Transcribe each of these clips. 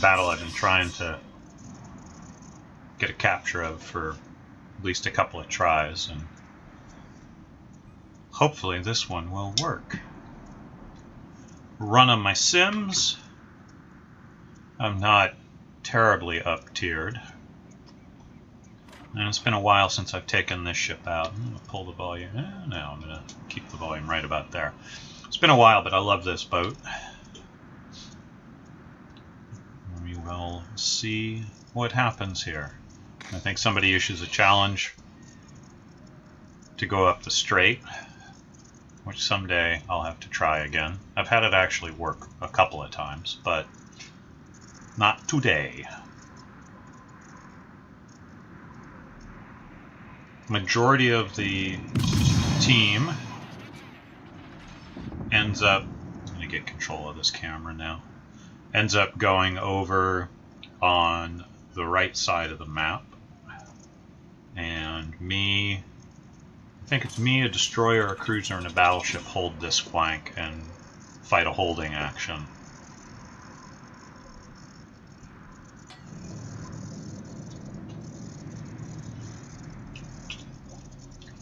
battle I've been trying to get a capture of for at least a couple of tries, and hopefully this one will work. Run on my Sims. I'm not terribly up-tiered. And it's been a while since I've taken this ship out. I'm going to pull the volume. No, I'm going to keep the volume right about there. It's been a while, but I love this boat. We will see what happens here. I think somebody issues a challenge to go up the strait, which someday I'll have to try again. I've had it actually work a couple of times, but not today. Majority of the team ends up, I'm going to get control of this camera now, ends up going over on the right side of the map. And me, I think it's me, a destroyer, a cruiser, and a battleship hold this flank and fight a holding action.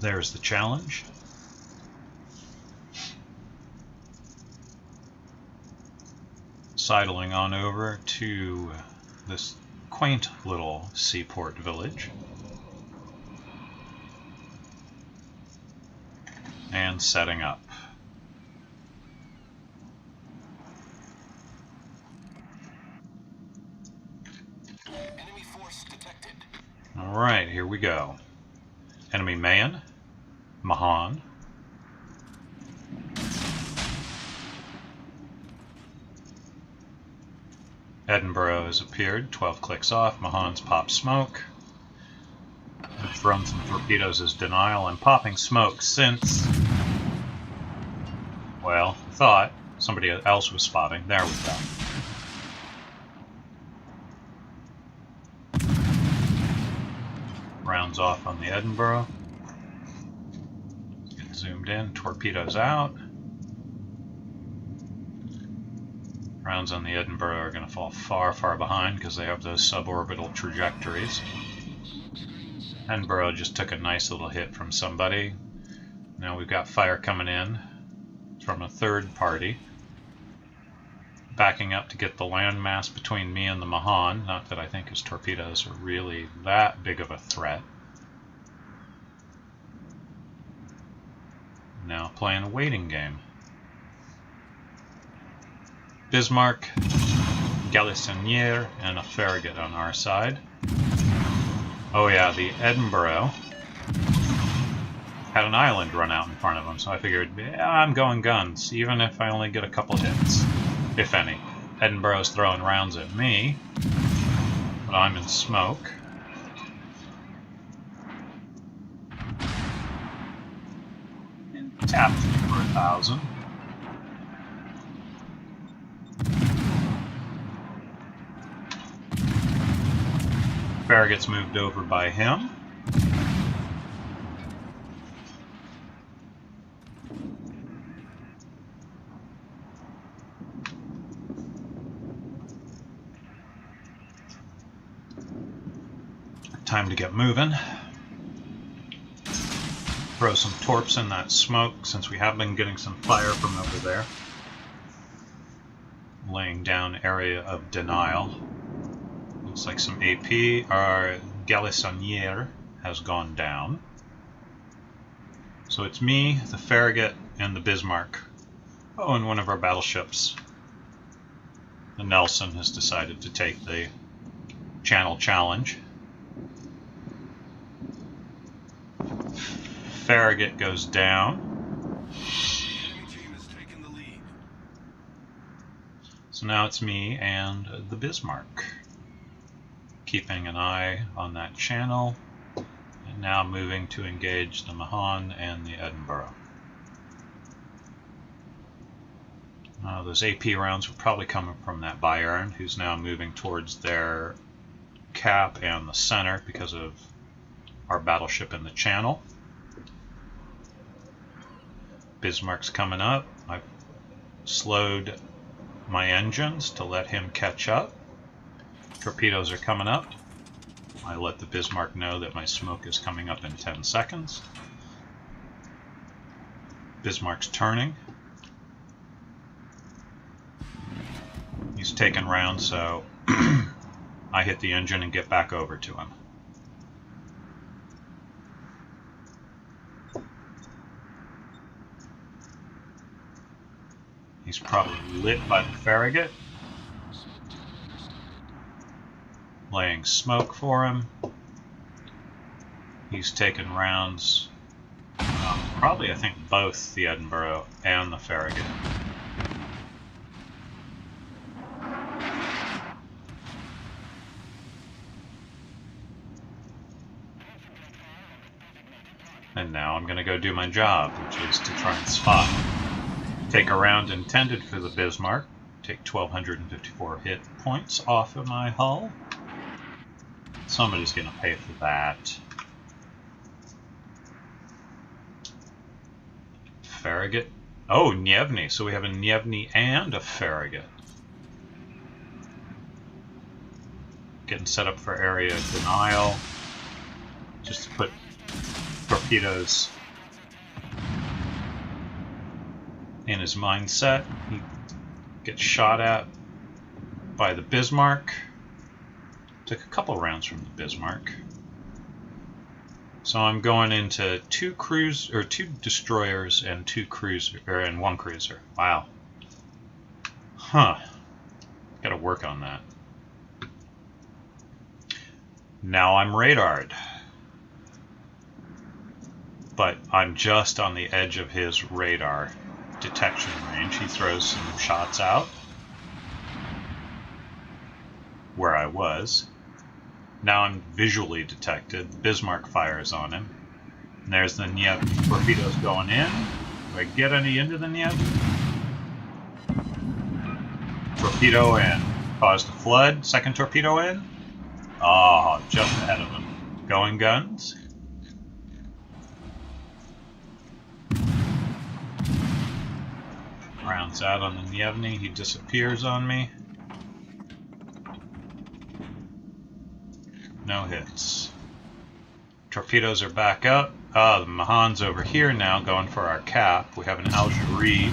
There's the challenge. Sidling on over to this quaint little seaport village. And setting up. Enemy force detected. Alright, here we go. Enemy man, Mahan. Edinburgh has appeared, 12 clicks off, Mahan's popped smoke. I've thrown some torpedoes as denial. I'm popping smoke since, well, I thought somebody else was spotting. There we go. Rounds off on the Edinburgh. Get zoomed in, torpedoes out. Rounds on the Edinburgh are going to fall far, far behind because they have those suborbital trajectories. Edinburgh just took a nice little hit from somebody. Now we've got fire coming in from a third party. Backing up to get the landmass between me and the Mahan. Not that I think his torpedoes are really that big of a threat. Now playing a waiting game. Bismarck, Galissoniere, and a Farragut on our side. Oh yeah, the Edinburgh had an island run out in front of him, so I figured, yeah, I'm going guns, even if I only get a couple hits, if any. Edinburgh's throwing rounds at me, but I'm in smoke. And tapped me for 1,000. Farragut's moved over by him. Time to get moving. Throw some torps in that smoke since we have been getting some fire from over there. Laying down area of denial. Looks like some AP. Our Galissoniere has gone down. So it's me, the Farragut, and the Bismarck. Oh, and one of our battleships. The Nelson has decided to take the channel challenge. Farragut goes down. The enemy team has taken the lead. So now it's me and the Bismarck. Keeping an eye on that channel, and now moving to engage the Mahan and the Edinburgh. Those AP rounds were probably coming from that Bayern, who's now moving towards their cap and the center because of our battleship in the channel. Bismarck's coming up. I've slowed my engines to let him catch up. Torpedoes are coming up. I let the Bismarck know that my smoke is coming up in 10 seconds. Bismarck's turning. He's taking rounds, so I hit the engine and get back over to him. He's probably lit by the Farragut. Laying smoke for him. He's taking rounds. Probably, I think, both the Edinburgh and the Farragut. And now I'm going to go do my job, which is to try and spot. Take a round intended for the Bismarck. Take 1,254 hit points off of my hull. Somebody's going to pay for that. Farragut. Oh, Nievny. So we have a Nievny and a Farragut. Getting set up for area denial. Just to put torpedoes in his mindset. He gets shot at by the Bismarck. Took a couple rounds from the Bismarck. So I'm going into two destroyers and and one cruiser. Wow. Huh. Gotta work on that. Now I'm radared. But I'm just on the edge of his radar detection range. He throws some shots out where I was. Now I'm visually detected. The Bismarck fires on him. And there's the Nievny torpedoes going in. Do I get any into the Nievny? Torpedo in. Caused a flood. Second torpedo in. Oh, just ahead of him. Going guns. Rounds out on the Nievny. He disappears on me. No hits. Torpedoes are back up. The Mahan's over here now, going for our cap. We have an Algerie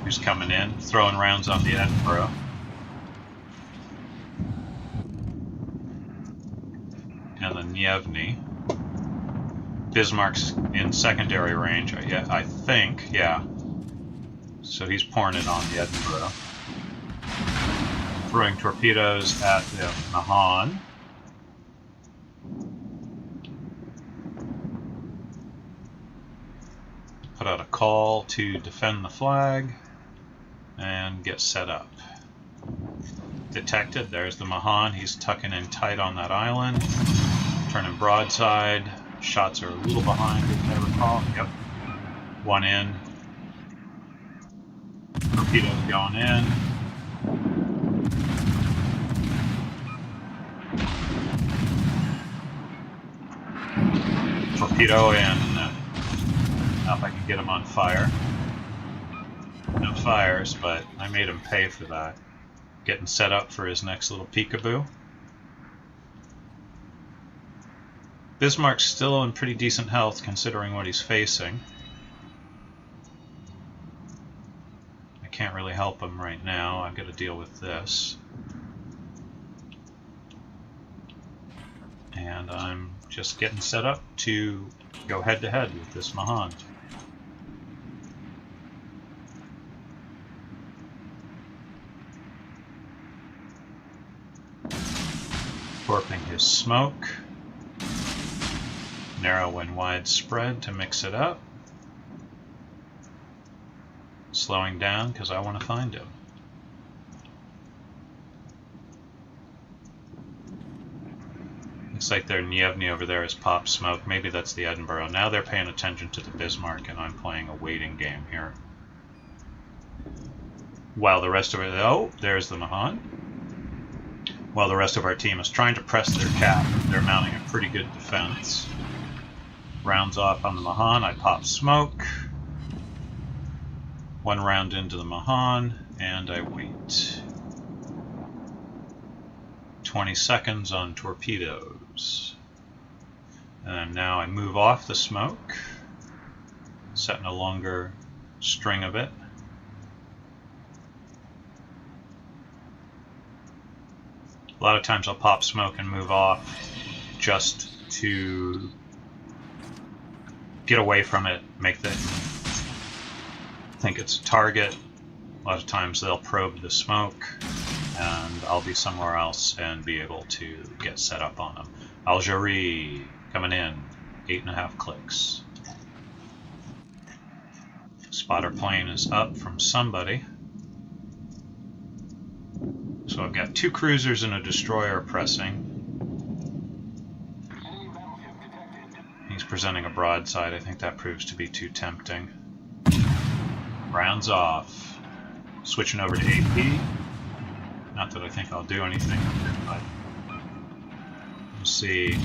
who's coming in, throwing rounds on the Edinburgh. And the Nievny. Bismarck's in secondary range, I think, yeah. So he's pouring it on the Edinburgh. Throwing torpedoes at the Mahan. Put out a call to defend the flag and get set up. Detected, there's the Mahan. He's tucking in tight on that island. Turning broadside. Shots are a little behind, if I recall. Yep. One in. Torpedoes going in. Torpedo in. Now if I can get him on fire. No fires, but I made him pay for that. Getting set up for his next little peekaboo. Bismarck's still in pretty decent health considering what he's facing. I can't really help him right now. I've got to deal with this. And I'm just getting set up to go head-to-head with this Mahan. Warping his smoke. Narrow and wide spread to mix it up. Slowing down because I want to find him. Looks like their Nievny over there is pop smoke. Maybe that's the Edinburgh. Now they're paying attention to the Bismarck and I'm playing a waiting game here. While the rest of it... Oh, there's the Mahan. While the rest of our team is trying to press their cap, they're mounting a pretty good defense. Rounds off on the Mahan, I pop smoke. One round into the Mahan, and I wait. 20 seconds on torpedoes. And now I move off the smoke, setting a longer string of it. A lot of times I'll pop smoke and move off just to get away from it, make them think it's a target. A lot of times they'll probe the smoke and I'll be somewhere else and be able to get set up on them. Algerie coming in, 8.5 clicks. Spotter plane is up from somebody. So I've got 2 cruisers and a destroyer pressing. He's presenting a broadside. I think that proves to be too tempting. Rounds off. Switching over to AP. Not that I think I'll do anything with it, but we'll see.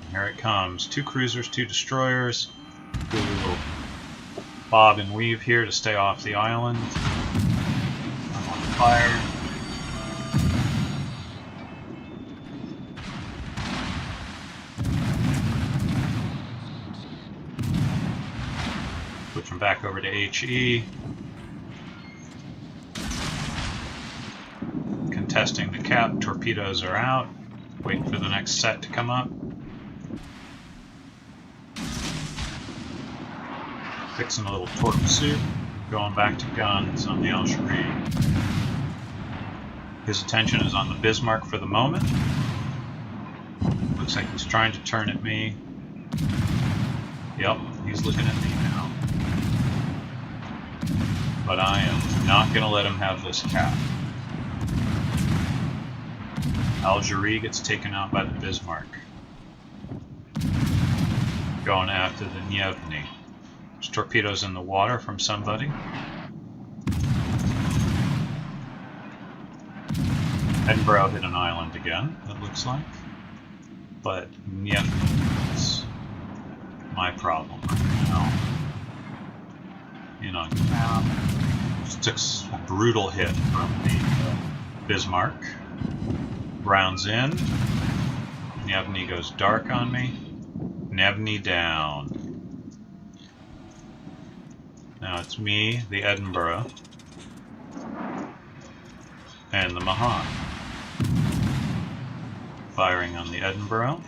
Here it comes. 2 cruisers, 2 destroyers. Do a little bob and weave here to stay off the island. I'm on fire. Switching back over to HE. Contesting the cap. Torpedoes are out. Waiting for the next set to come up. Fixing a little torque suit. Going back to guns on the Algerie. His attention is on the Bismarck for the moment. Looks like he's trying to turn at me. Yep, he's looking at me now. But I am not going to let him have this cap. Algerie gets taken out by the Bismarck. Going after the Nievny. There's torpedoes in the water from somebody. Edinburgh hit an island again, it looks like. But Nievny is my problem right now. In on cap. Just took a brutal hit from the Bismarck. Rounds in. Nievny goes dark on me. Nievny down. Now it's me, the Edinburgh, and the Mahan. Firing on the Edinburgh.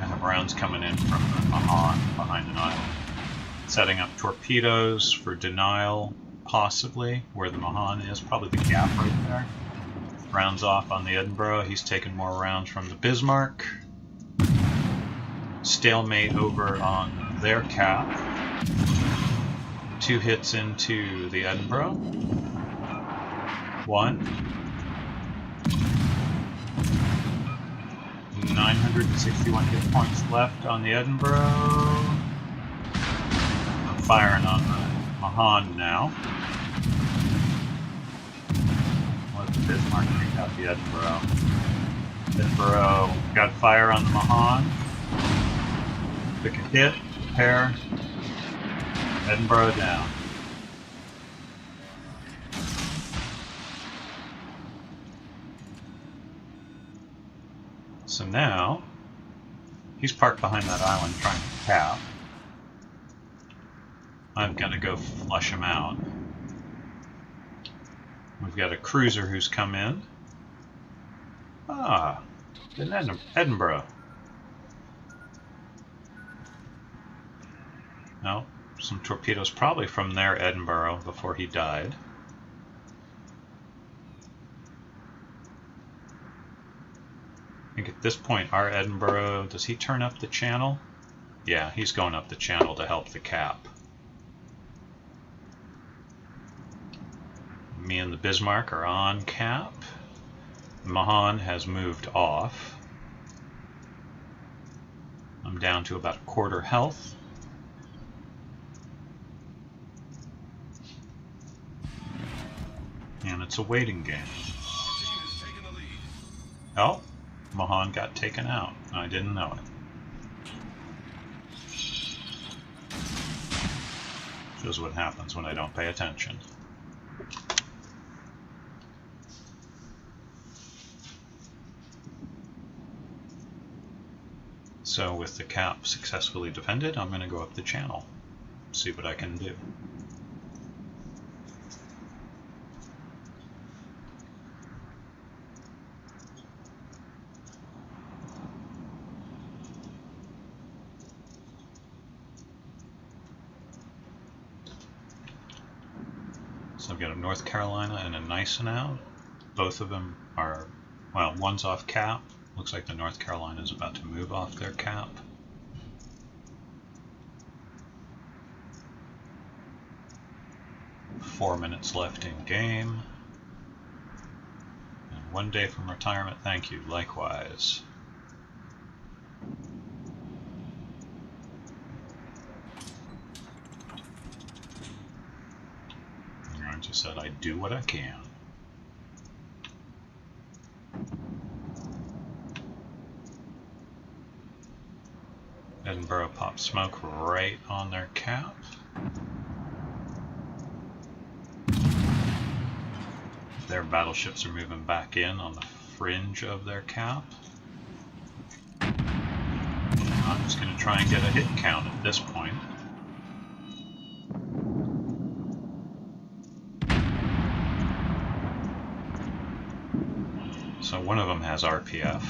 I have rounds coming in from the Mahan behind an island. Setting up torpedoes for denial, possibly, where the Mahan is. Probably the gap right there. Rounds off on the Edinburgh. He's taking more rounds from the Bismarck. Stalemate over on their cap. 2 hits into the Edinburgh. 1. 961 hit points left on the Edinburgh. I'm firing on the Mahan now. Let the Bismarck take out the Edinburgh. Edinburgh got fire on the Mahan. Took a hit, repair, Edinburgh down. So now, he's parked behind that island trying to cap. I'm gonna go flush him out. We've got a cruiser who's come in. Ah, an Edinburgh. No, some torpedoes probably from their Edinburgh before he died. I think at this point our Edinburgh, does he turn up the channel? Yeah, he's going up the channel to help the cap. Me and the Bismarck are on cap. Mahan has moved off. I'm down to about a quarter health. And it's a waiting game. Oh, Mahan got taken out. I didn't know it. is what happens when I don't pay attention. So with the cap successfully defended, I'm going to go up the channel, see what I can do. So I've got a North Carolina and a Gneisenau. Both of them are, well, one's off cap. Looks like the North Carolina is about to move off their cap. Four minutes left in game. And 1 day from retirement, thank you, likewise. I just said I do what I can. Edinburgh popped smoke right on their cap. Their battleships are moving back in on the fringe of their cap. I'm just going to try and get a hit count at this point. So one of them has RPF.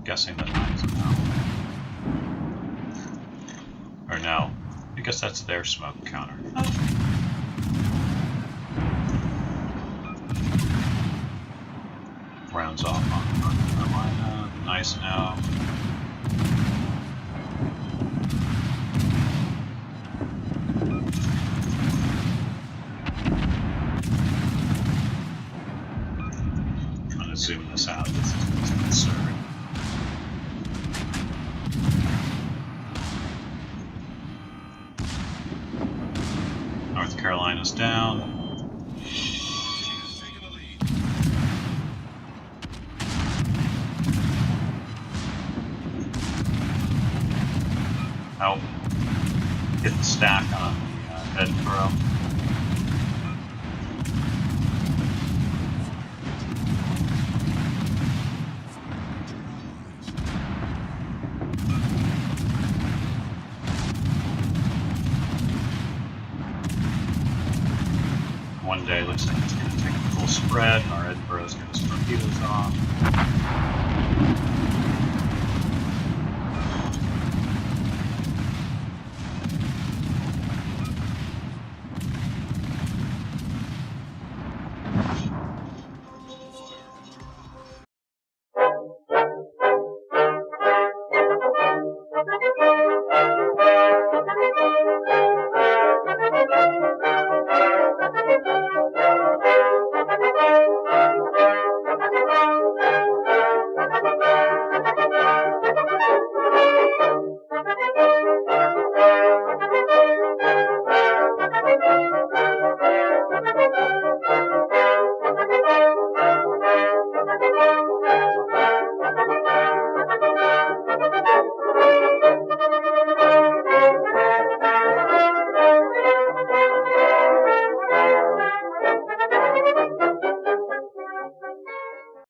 Guessing that mine's now. Or no, I guess that's their smoke counter. Rounds off on North Carolina. Nice now. I'm going to zoom this out. This is absurd. North Carolina's down. Oh, hit the stack on the Edinburgh. One day looks like it's going to take a full spread. Our Edinburgh is going to torpedoes off.